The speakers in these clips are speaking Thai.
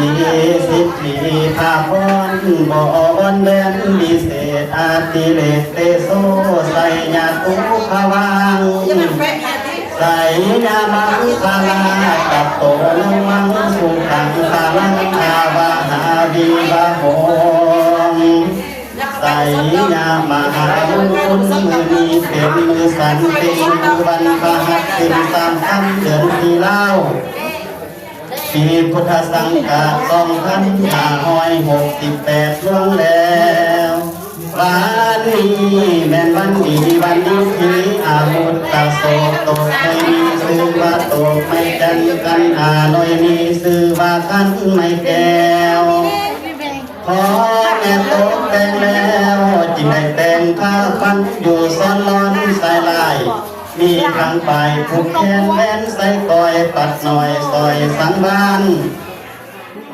มีสิทธิภาพรบ่อ่อนแรงมีเศษอาติเลกเตโซใส่ยาตุภวังใส่ยามังคลากับโตมังสุขังคาลังคาวาหาวิบาโหใส่ยามหาบุญมือนี้เป็นมือสันติวันพระหัตถ์เป็นตามคำเดินที่เล่าปีพุทธศักราช2568ล่วงแล้ววันนี้แม่นวันดีวันนี้ที่อามุตตะโสโตไม่มีชื่อว่าโตไม่จันกันหน่อยมีชื่อว่าขันไม่แก้วพอแม่โตแต่งแล้วจึงได้แต่งผ้าฟันอยู่ซ้อนล้อนสายลายมีทางไปผูกแขนแว่นใส่ก้อยปัดหน่อยซอยสังบ้าน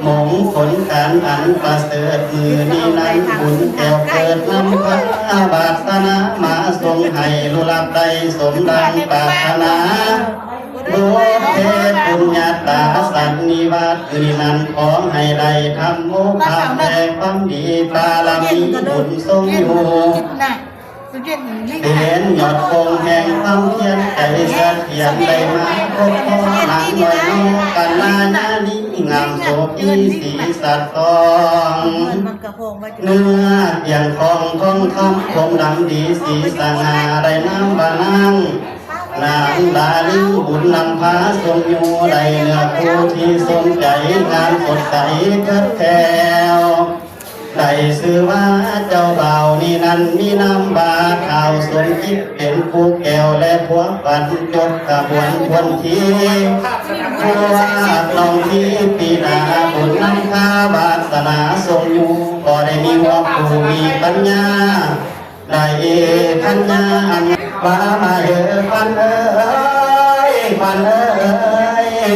หมงผลการอันประเสริฐมือนี้นั้นบุญแก้วเกิดน้ำพระบาสนามาทรงให้ลุลับใดสมดังปรารถนาบุญเทพปุญญาตาสันนิวาสคืนนั้นขอให้ได้ทำมุขภแห่ความดีบารมีบุญทรงอยู่เป็นยอดคงแห่งความเพียรใจเสถียรได้มาพบพ่อหลังหน่อยน้องกันนาญานี้งามโสพีสีสัตว์ทองเนื้อเพียงทองทองคำคมดำดีสีสง่าได้น้ำบานังนางดาลิบุญนำพาทรงอยู่ได้เนื้อผู้ที่สนใจงานสดใสเกิดแถวได้ชื่อว่าเจ้าบ่าวนี่นั้นมีน้ำบาข่าวสมคิดเป็นผู้แก้วและพวงปันจบกระบวนทวนทีผู้ว่าน้องที่ปีนาบุญน้ำข้าบาสนาทรงอยู่ก็ได้มีหัวผู้มีปัญญาได้ปัญญาอันว่ามาปันปัน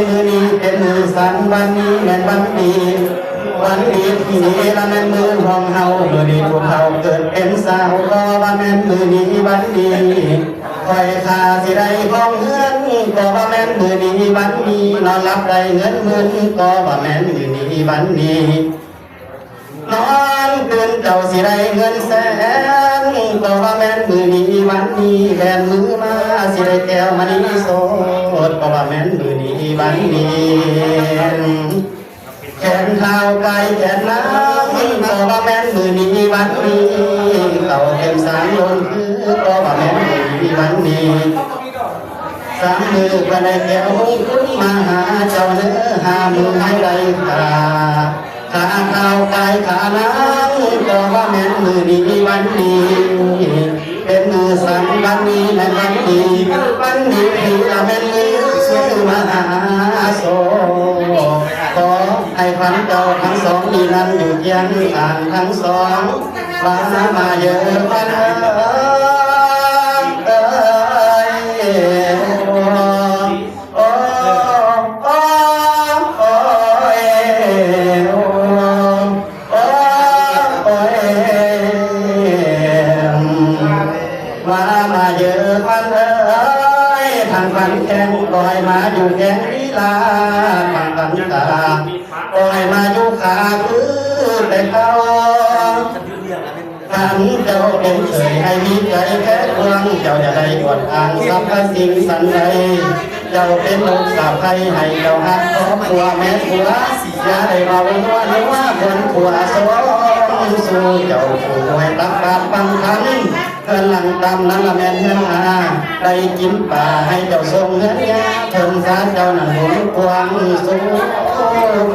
มือนี้เป็นมือสันวันนี้แม่นวันดีวันนี้ที่ละแม่นมือของเฮามือนี้พวกเฮาเกิดเป็นสาวก็ว่าแม่นมือนี้วันดีคอยขาสิได้ของเงินก็ว่าแม่นมือนี้วันนี้นอนรับได้เงินหมื่นก็ว่าแม่นมือนี้วันนี้นอนตื่นเจ้าสิได้เงินแสนก็ว่าแม่นมือนี้วันนี้แบนมือมาสิได้แก้วมณีโสดก็ว่าแม่นมือนี้วันนี้แขนข้าวไก่แขนน้ำก็ว่าแม่นมือนี้วันนี้เต่าเต็มสามลนคือก็ว่าแม่นมือนี้วันนี้สามมือก็ได้แก้วคุณมาหาเจ้าเนื้อหามือให้ได้ขาข้าวไก่ขาน้ำก็ว่าแม่นมือนี้วันนี้เป็นมือสันวันนี้แม่นวันนี้วันนี้ที่ละแม่นมือชื่อมหาโสขอให้พันเจ้าทั้งสองนี้นั้นอยู่เคียงข้างทั้งสองมาเยอะพันมาเยอะพันทางพันแข่งลอยมาอยู่แข่งลีลาพันพันขาลอยมาอยู่ขาคือแต่เขาขันเจ้าเป็นเฉยให้มีใจแค่ควงเจ้าจะได้อวดอ้างสัพพสิ่งสันใดเจ้าเป็นลูกสาวไทยให้เจ้าหักครอบครัวแม่ผัวอย่าได้มาวนว่าคนผัวสวงสู่เจ้าผู้ให้ตักบาตรบังคันเพื่อนหลังตำนั้นละแม่นเงินหาได้กินป่าให้เจ้าทรงเงินยาเพิ่งสารเจ้านั้นหนุนควงสู่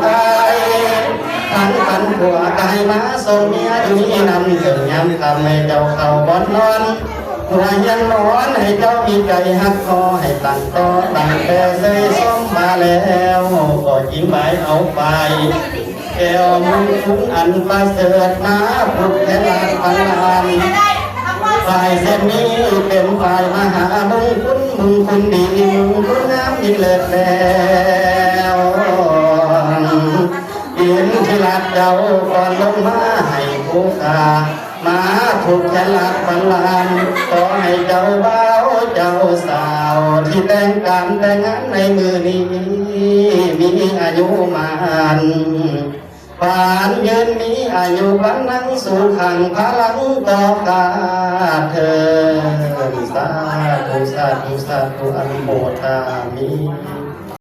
ไปพันผัวกายมาทรงเมียอยู่นี่นำเกิดยำทำให้เจ้าเข่าบอนนอนหัวยังนอนให้เจ้ามีใจหักคอให้ตั้งต่อตั้งแต่เคยส้มมาแล้วก็จิ้มใบเอาไปแก้วมุ้งคุ้งอันประเสริฐมาพุทธลานพันลานฝ่ายเส้นนี้เป็นฝ่ายมหามงคลดีมงคลงามยิ่งเลิศแล้วเห็นที่ลาดเจ้าก่อนลงมาให้ผู้กามาถูกแขนลาดพันลานขอให้เจ้าบ่าว เจ้าสาวที่แต่งการแต่งงานในมือนี้มีอายุมานผ่านยืนมีอายุวันนั่งสู่ขังพลังต่อกาเธอสาธุสาธุสาธุอนุโมทามิ